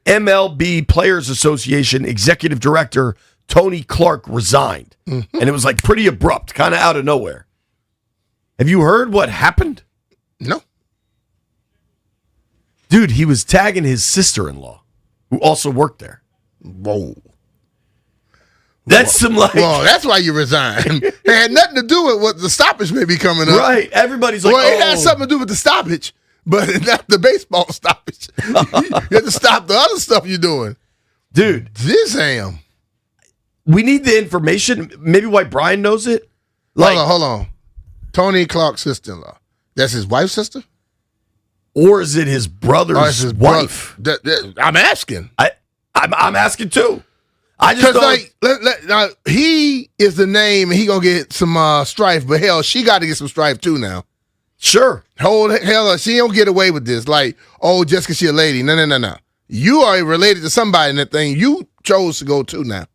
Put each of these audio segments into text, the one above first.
MLB Players Association executive director Tony Clark resigned. And it was like pretty abrupt, kind of out of nowhere. Have you heard what happened? No. Dude, he was tagging his sister-in-law, who also worked there. Whoa. That's some like... Well, that's why you resigned. It had nothing to do with what the stoppage may be coming up. Right. Everybody's like, Well, it had something to do with the stoppage, but not the baseball stoppage. You have to stop the other stuff you're doing. Dude. Damn. We need the information. Maybe why Brian knows it. Like, Hold on. Tony Clark's sister-in-law. That's his wife's sister? Or is it his brother's wife? I'm asking. I'm asking too. I just thought he is the name, and he gonna get some strife. But hell, she got to get some strife too now. Sure. Hell, she don't get away with this. Like, oh, just because she a lady. No. You are related to somebody in that thing. You chose to go to now.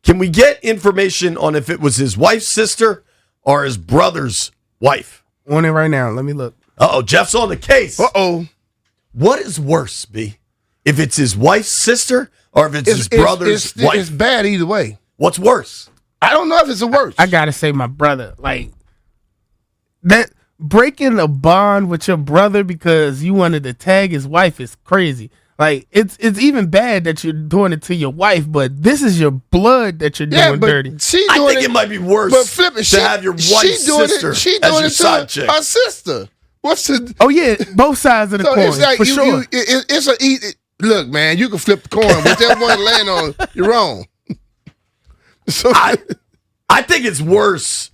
Can we get information on if it was his wife's sister or his brother's wife? On it right now. Let me look. Uh-oh, Jeff's on the case. Uh-oh. What is worse, B? If it's his wife's sister or if it's his brother's wife? It's bad either way. What's worse? I don't know if it's the worst. I gotta say my brother. Like, that breaking a bond with your brother because you wanted to tag his wife is crazy. Like, it's even bad that you're doing it to your wife, but this is your blood that you're doing dirty. I think it might be worse to have your wife's sister as your side chick. Her sister. What's the? Oh yeah, both sides of the coin. It's like for sure. Look, man, you can flip the coin. Whichever one you land on, you're wrong. So I think it's worse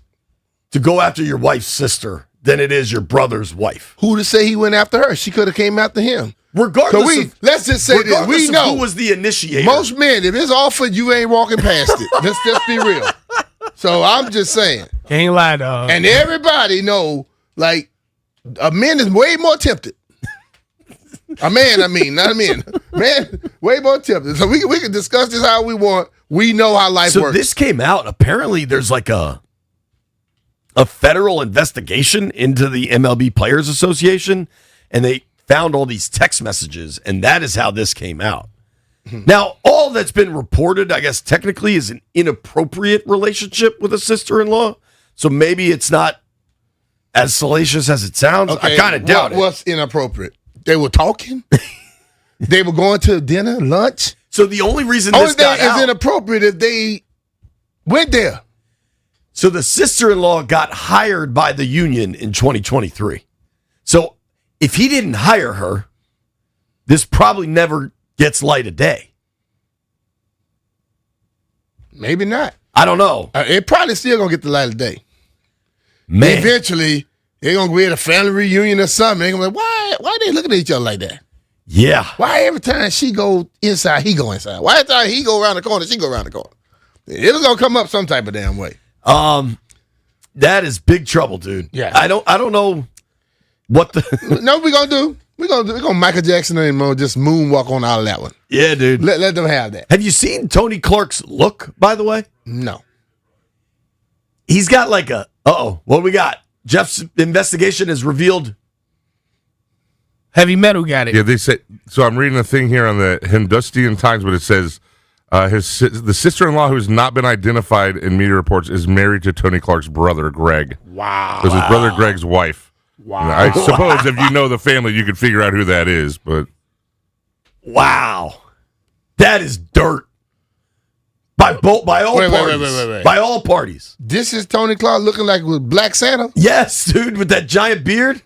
to go after your wife's sister than it is your brother's wife. Who to say he went after her? She could have came after him. Let's just say this. We know who was the initiator. Most men, if it's offered, you ain't walking past it. Let's just be real. So I'm just saying. Can't lie, dog. And everybody know, like, a man is way more tempted. A man, I mean, not a man. Man, way more tempted. So we can discuss this how we want. We know how life works. So this came out. Apparently, there's like a federal investigation into the MLB Players Association, and they found all these text messages, and that is how this came out. Now, all that's been reported, I guess, technically is an inappropriate relationship with a sister-in-law. So maybe it's not as salacious as it sounds. Okay, I kind of doubt it. What's inappropriate? They were talking? They were going to dinner, lunch? So the only reason this got out is inappropriate if they went there. So the sister-in-law got hired by the union in 2023. So if he didn't hire her, this probably never gets light of day. Maybe not. I don't know. It probably still going to get the light of day. Man. Eventually, they're going to be at a family reunion or something. They're going to be like, why are they looking at each other like that? Yeah. Why every time she go inside, he go inside? Why every time he go around the corner, she go around the corner? It's going to come up some type of damn way. That is big trouble, dude. Yeah. I don't know what the... No, we're going to do. We're gonna Michael Jackson and just moonwalk on out of that one. Yeah, dude. Let them have that. Have you seen Tony Clark's look, by the way? No. He's got like a... Uh-oh. What do we got? Jeff's investigation has revealed... Heavy Metal got it. Yeah, they say... So I'm reading a thing here on the Hindustan Times, but it says the sister-in-law who has not been identified in media reports is married to Tony Clark's brother, Greg. Wow. It was his brother Greg's wife. Wow. I suppose if you know the family, you could figure out who that is, but... Wow. That is dirt. By all parties. Wait. By all parties. This is Tony Clark looking like with Black Santa? Yes, dude, with that giant beard.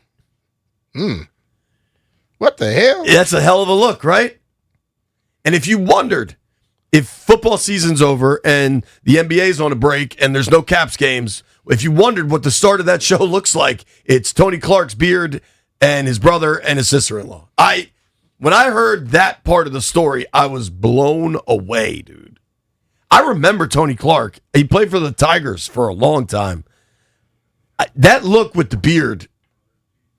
What the hell? That's a hell of a look, right? And if you wondered if football season's over and the NBA's on a break and there's no Caps games, if you wondered what the start of that show looks like, it's Tony Clark's beard and his brother and his sister-in-law. When I heard that part of the story, I was blown away, dude. I remember Tony Clark. He played for the Tigers for a long time. That look with the beard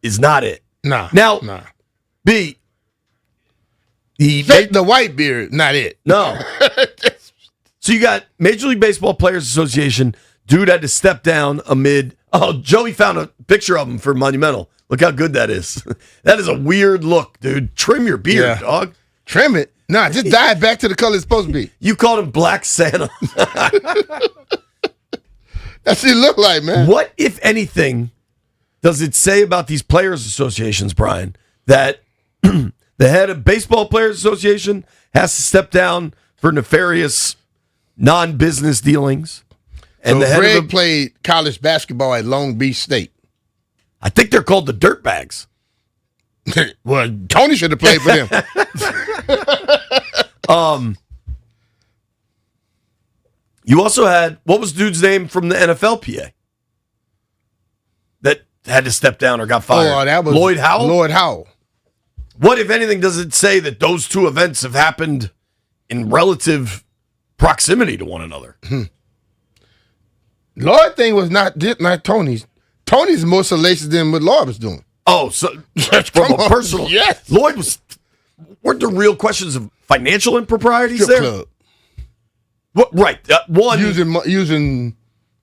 is not it. Nah. Now, B, the white beard, not it. No. So you got Major League Baseball Players Association. Dude had to step down amid... Oh, Joey found a picture of him for Monumental. Look how good that is. That is a weird look, dude. Trim your beard, dog. Trim it. Nah, just dye it back to the color it's supposed to be. You called him Black Santa. That's what it look like, man. What, if anything, does it say about these players' associations, Brian, that the head of Baseball Players Association has to step down for nefarious non-business dealings? And So the head Greg of the, played college basketball at Long Beach State. I think they're called the Dirtbags. Well, Tony should have played for them. You also had, what was dude's name from the NFLPA that had to step down or got fired? Oh, that was Lloyd Howell? Lloyd Howell. What, if anything, does it say that those two events have happened in relative proximity to one another? Lloyd thing was not Tony's. Tony's more salacious than what Lloyd was doing. Oh, so from a personal. Yes. Lloyd was. Weren't there real questions of financial improprieties Strip there? club. What, right. One, Using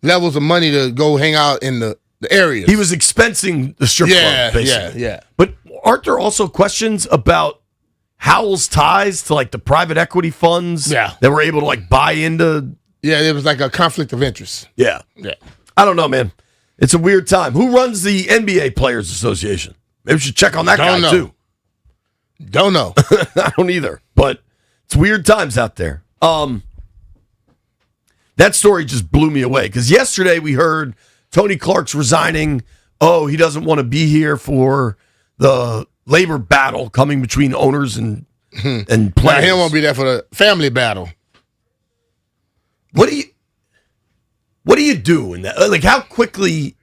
levels of money to go hang out in the areas. he was expensing the strip club, basically. Yeah. But aren't there also questions about Howell's ties to like the private equity funds Yeah. that were able to like buy into? Yeah, it was like a conflict of interest. Yeah. Yeah. I don't know, man. It's a weird time. Who runs the NBA Players Association? Maybe we should check on that Don't guy know. too. Don't know. I don't either. But it's weird times out there. That story just blew me away because yesterday we heard Tony Clark's resigning. Oh, he doesn't want to be here for the labor battle coming between owners and Now, players. he won't be there for the family battle. What do you do in that? Like, how quickly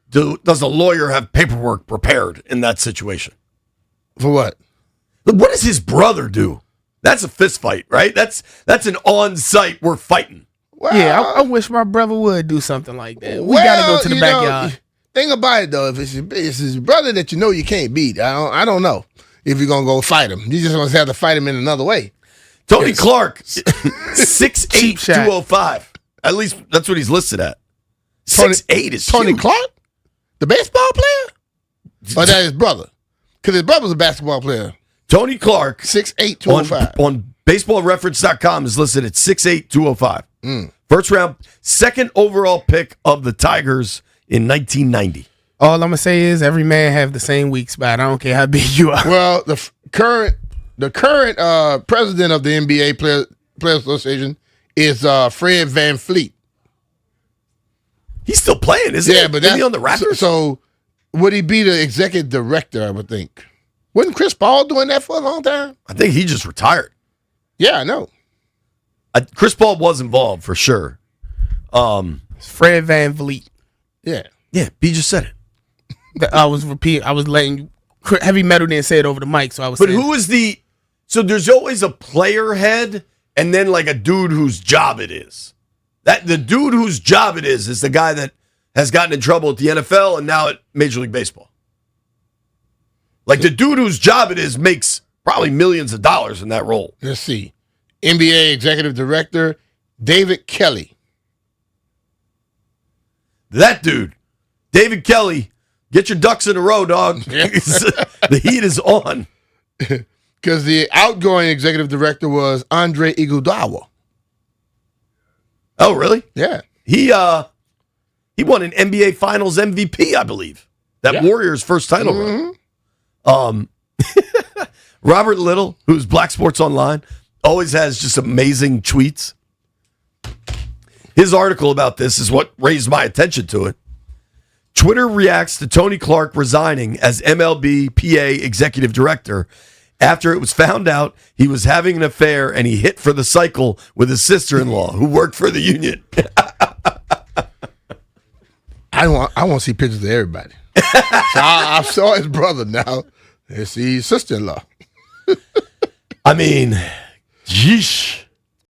does a lawyer have paperwork prepared in that situation? For what? What does his brother do? That's a fist fight, right? That's an on-site we're fighting. Well, Yeah, I wish my brother would do something like that. We got to go to the backyard. Thing about it though, if it's his brother that you know you can't beat, I don't know if you're gonna go fight him. You just want to have to fight him in another way. Tony Clark, Cheap 6'8", shot. 205. At least that's what he's listed at. 6'8" is Tony huge. Clark, the baseball player, or that his brother? Because his brother's a basketball player. Tony Clark 6'8", on, 205. on baseballreference.com is listed at 6'8", 205. First round, second overall pick of the Tigers in 1990. All I'm gonna say is every man have the same weak spot. I don't care how big you are. Well, the current president of the NBA Players Association is Fred Van Fleet. He's still playing, isn't he? Yeah, but Isn't he that's on the Raptors? So would he be the executive director? I would think. Wasn't Chris Paul doing that for a long time? I think he just retired. Yeah, I know. Chris Paul was involved for sure. Fred Van Vliet. Yeah. Yeah, B just said it. I was letting you. Heavy Metal didn't say it over the mic, so I was. But saying, who is the? So there's always a player head, and then like a dude whose job it is. That the dude whose job it is the guy that has gotten in trouble at the NFL and now at Major League Baseball. Like the dude whose job it is makes probably millions of dollars in that role. Let's see. NBA executive director David Kelly. That dude, David Kelly, get your ducks in a row, dog. The heat is on. Because the outgoing executive director was Andre Iguodala. Oh, really? Yeah. He won an NBA Finals MVP, I believe. That Yeah. Warriors' first title run. Robert Little, who's Black Sports Online, always has just amazing tweets. His article about this is what raised my attention to it. Twitter reacts to Tony Clark resigning as MLBPA executive director after it was found out he was having an affair and he hit for the cycle with his sister-in-law who worked for the union. I want to see pictures of everybody. So I saw his brother now. Let's see his sister-in-law. I mean, yeesh.